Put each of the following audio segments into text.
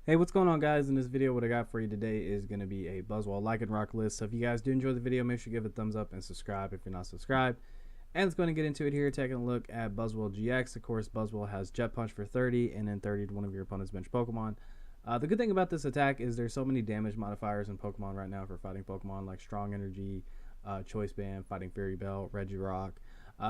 Hey, what's going on, guys? In this video, what I got for you today is going to be a Buzzwole Lycanroc list. So if you guys do enjoy the video, make sure you give it a thumbs up and subscribe if you're not subscribed. And let's go and get into it here, taking a look at Buzzwole-GX. Of course, Buzzwole has Jet Punch for 30 and then 30 to one of your opponent's bench Pokemon. The good thing about this attack is there's so many damage modifiers in Pokemon right now for fighting Pokemon like Strong Energy, Choice Band, Fighting Fairy Belt, Regirock.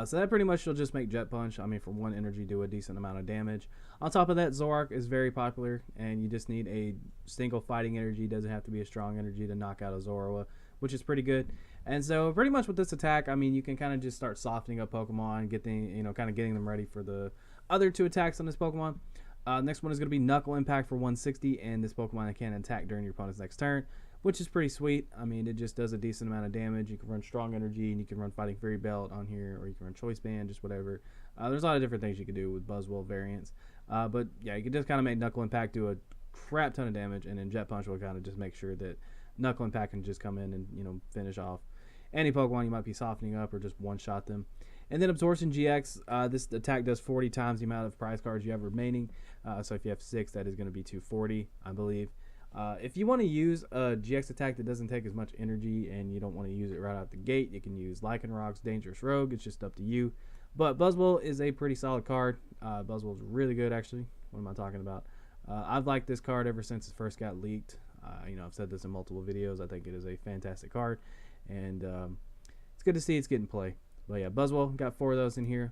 So that pretty much will just make Jet Punch, for one energy, do a decent amount of damage. On top of that, Zoroark is very popular, and you just need a single fighting energy. Doesn't have to be a strong energy to knock out a Zoroark, which is pretty good. And so pretty much with this attack, you can kind of just start softening up Pokemon, kind of getting them ready for the other two attacks on this Pokemon. Next one is going to be Knuckle Impact for 160, and this Pokemon can attack during your opponent's next turn, which is pretty sweet. It just does a decent amount of damage. You can run Strong Energy, and you can run Fighting Fairy Belt on here, or you can run Choice Band, just whatever. There's a lot of different things you can do with Buzzwole variants. But yeah, you can just kind of make Knuckle Impact do a crap ton of damage, and then Jet Punch will kind of just make sure that Knuckle Impact can just come in and, finish off any Pokemon you might be softening up or just one-shot them. And then Absorption GX, this attack does 40 times the amount of prize cards you have remaining. So if you have 6, that is going to be 240, I believe. If you want to use a GX attack that doesn't take as much energy and you don't want to use it right out the gate, you can use Lycanroc's Dangerous Rogue. It's just up to you. But Buzzwole is a pretty solid card. Buzzwole is really good, actually. What am I talking about? I've liked this card ever since it first got leaked. I've said this in multiple videos. I think it is a fantastic card. And it's good to see it's getting play. But yeah, Buzzwole, got 4 of those in here.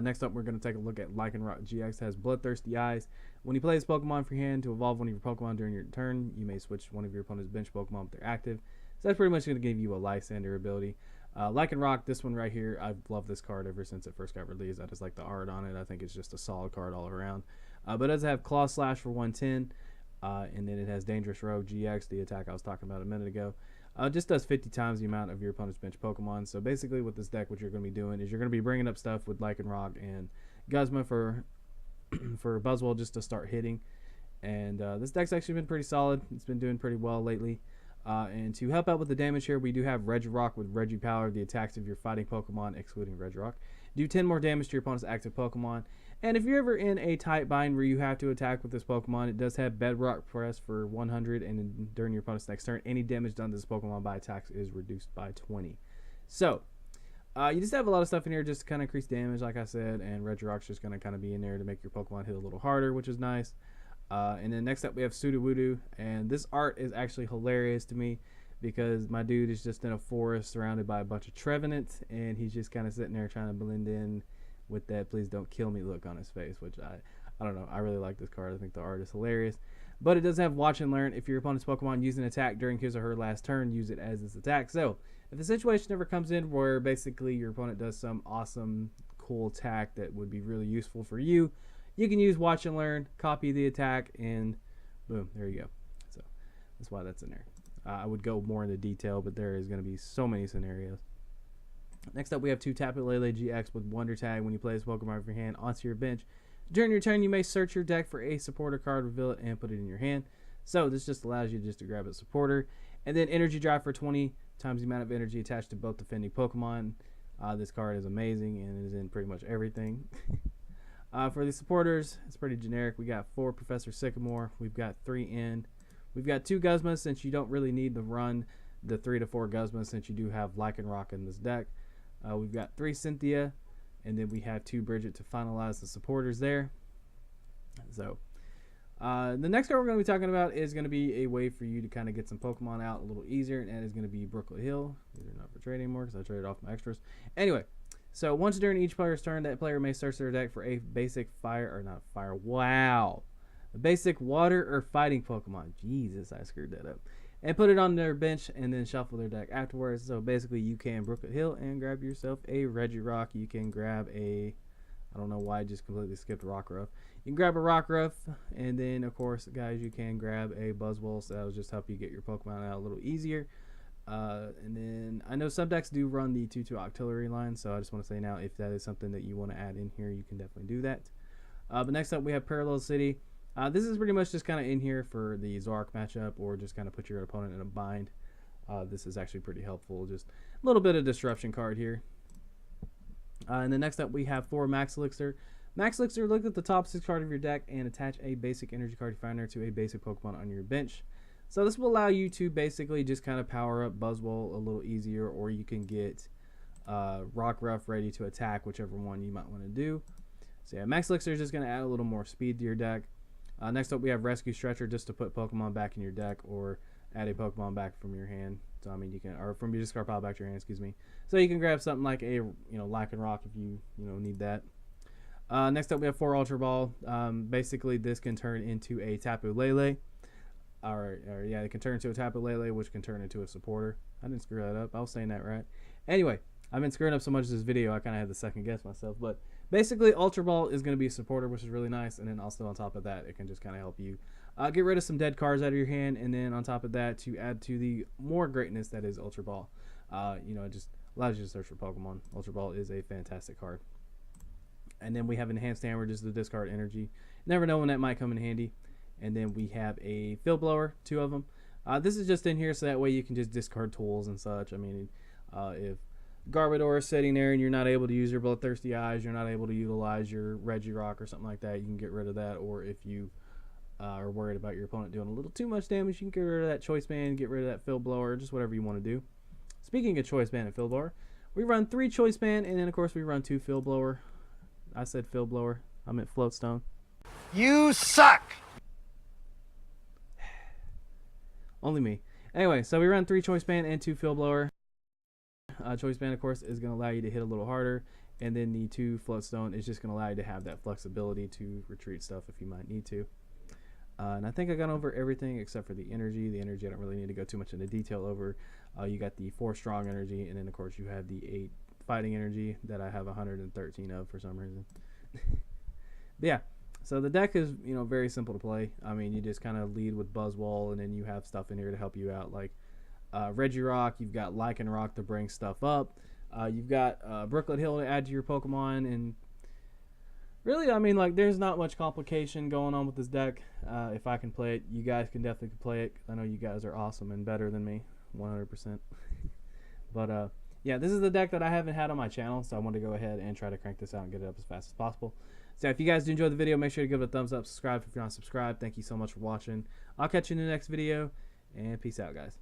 Next up, we're going to take a look at Lycanroc-GX. Has Bloodthirsty Eyes. When you play this Pokemon for your hand to evolve one of your Pokemon during your turn, you may switch one of your opponent's bench Pokemon if they're active. So that's pretty much going to give you a Lysander ability. Lycanroc, this one right here, I've loved this card ever since it first got released. I just like the art on it. I think it's just a solid card all around. But it does have Claw Slash for 110. And then it has Dangerous Rogue GX, the attack I was talking about a minute ago. Just does 50 times the amount of your opponent's bench Pokemon. So basically with this deck, what you're going to be doing is you're going to be bringing up stuff with Lycanroc and Guzma for Buzzwole just to start hitting. And this deck's actually been pretty solid. It's been doing pretty well lately. And to help out with the damage here, we do have Regirock with Regipower. The attacks of your fighting Pokemon, excluding Regirock, do 10 more damage to your opponent's active Pokemon. And if you're ever in a tight bind where you have to attack with this Pokemon, it does have Bedrock Press for 100, and during your opponent's next turn, any damage done to this Pokemon by attacks is reduced by 20. So, you just have a lot of stuff in here just to kind of increase damage, like I said, and Regirock's just going to kind of be in there to make your Pokemon hit a little harder, which is nice. And then next up, we have Sudowoodo, and this art is actually hilarious to me because my dude is just in a forest surrounded by a bunch of Trevenants, and he's just kind of sitting there trying to blend in with that please don't kill me look on his face, which I don't know. I really like this card. I think the art is hilarious. But it does have Watch and Learn. If your opponent's Pokemon use an attack during his or her last turn, use it as this attack. So if the situation ever comes in where basically your opponent does some awesome, cool attack that would be really useful for you, you can use Watch and Learn, copy the attack, and boom, there you go. So that's why that's in there. I would go more into detail, but there is going to be so many scenarios. Next up, we have 2 Tapu Lele GX with Wonder Tag. When you play this Pokemon from your hand onto your bench, during your turn, you may search your deck for a supporter card, reveal it, and put it in your hand. So this just allows you just to grab a supporter. And then Energy Drive for 20 times the amount of energy attached to both defending Pokemon. This card is amazing and it is in pretty much everything. For the supporters, it's pretty generic. We got 4 Professor Sycamore. We've got 3 End. We've got 2 Guzmas since you don't really need to run the 3 to 4 Guzmas since you do have Lycanroc in this deck. We've got 3 Cynthia, and then we have 2 Bridget to finalize the supporters there. So the next card we're going to be talking about is going to be a way for you to kind of get some Pokemon out a little easier, and that is going to be Brooklet Hill. These are not for trade anymore because I traded off my extras. Anyway, so once during each player's turn, that player may search their deck for a basic a basic water or fighting Pokemon. Jesus, I screwed that up. And put it on their bench and then shuffle their deck afterwards. So basically you can Brooklet Hill and grab yourself a Regirock. You can grab a, I don't know why I just completely skipped Rockruff. You can grab a Rockruff, and then of course guys you can grab a Buzzwole, so that'll just help you get your Pokemon out a little easier. And then I know some decks do run the 2-2 Octillery line, so I just want to say now if that is something that you want to add in here, you can definitely do that. But next up we have Parallel City. This is pretty much just kind of in here for the Zoroark matchup, or just kind of put your opponent in a bind. This is actually pretty helpful. Just a little bit of disruption card here. And then next up we have 4 Max Elixir. Max Elixir, look at the top 6 card of your deck and attach a basic energy card you find there to a basic Pokemon on your bench. So this will allow you to basically just kind of power up Buzzwole a little easier, or you can get Rockruff ready to attack, whichever one you might want to do. So yeah, Max Elixir is just going to add a little more speed to your deck. Next up we have Rescue Stretcher, just to put Pokemon back in your deck or add a Pokemon back from your hand. So I mean you can, or from your discard pile back to your hand, excuse me. So you can grab something like a Lycanroc if you need that. Next up we have 4 Ultra Ball. Basically this can turn into a Tapu Lele. Or yeah, it can turn into a Tapu Lele, which can turn into a supporter. I didn't screw that up. I was saying that right. Anyway, I've been screwing up so much this video, I kind of had to second guess myself. But basically, Ultra Ball is going to be a supporter, which is really nice. And then also on top of that, it can just kind of help you get rid of some dead cards out of your hand. And then on top of that, to add to the more greatness that is Ultra Ball. It just allows you to search for Pokemon. Ultra Ball is a fantastic card. And then we have Enhanced Hammer, just the discard energy. Never know when that might come in handy. And then we have a Field Blower, 2 of them. This is just in here so that way you can just discard tools and such. I mean, if Garbodor is sitting there and you're not able to use your Bloodthirsty Eyes, you're not able to utilize your Regirock or something like that, you can get rid of that. Or if you are worried about your opponent doing a little too much damage, you can get rid of that Choice Band, get rid of that Field Blower, just whatever you want to do. Speaking of Choice Band and Field Blower, we run 3 Choice Band, and then of course we run 2 Field Blower. I said Field Blower, I meant Floatstone. You suck! Only me. Anyway, so we run 3 Choice Band and 2 Field Blower. Choice Band, of course, is going to allow you to hit a little harder. And then the 2 Floatstone is just going to allow you to have that flexibility to retreat stuff if you might need to. And I think I got over everything except for the energy. The energy I don't really need to go too much into detail over. You got the 4 Strong energy, and then, of course, you have the 8 Fighting energy that I have 113 of for some reason. But yeah. So the deck is, very simple to play. I mean, you just kind of lead with Buzzwole, and then you have stuff in here to help you out, like Regirock. You've got Lycanroc to bring stuff up. You've got Brooklet Hill to add to your Pokemon, and really, I mean, like, there's not much complication going on with this deck. If I can play it, you guys can definitely play it. I know you guys are awesome and better than me, 100%. But yeah, this is the deck that I haven't had on my channel, so I want to go ahead and try to crank this out and get it up as fast as possible. So if you guys do enjoy the video, make sure to give it a thumbs up, subscribe if you're not subscribed. Thank you so much for watching. I'll catch you in the next video, and peace out, guys.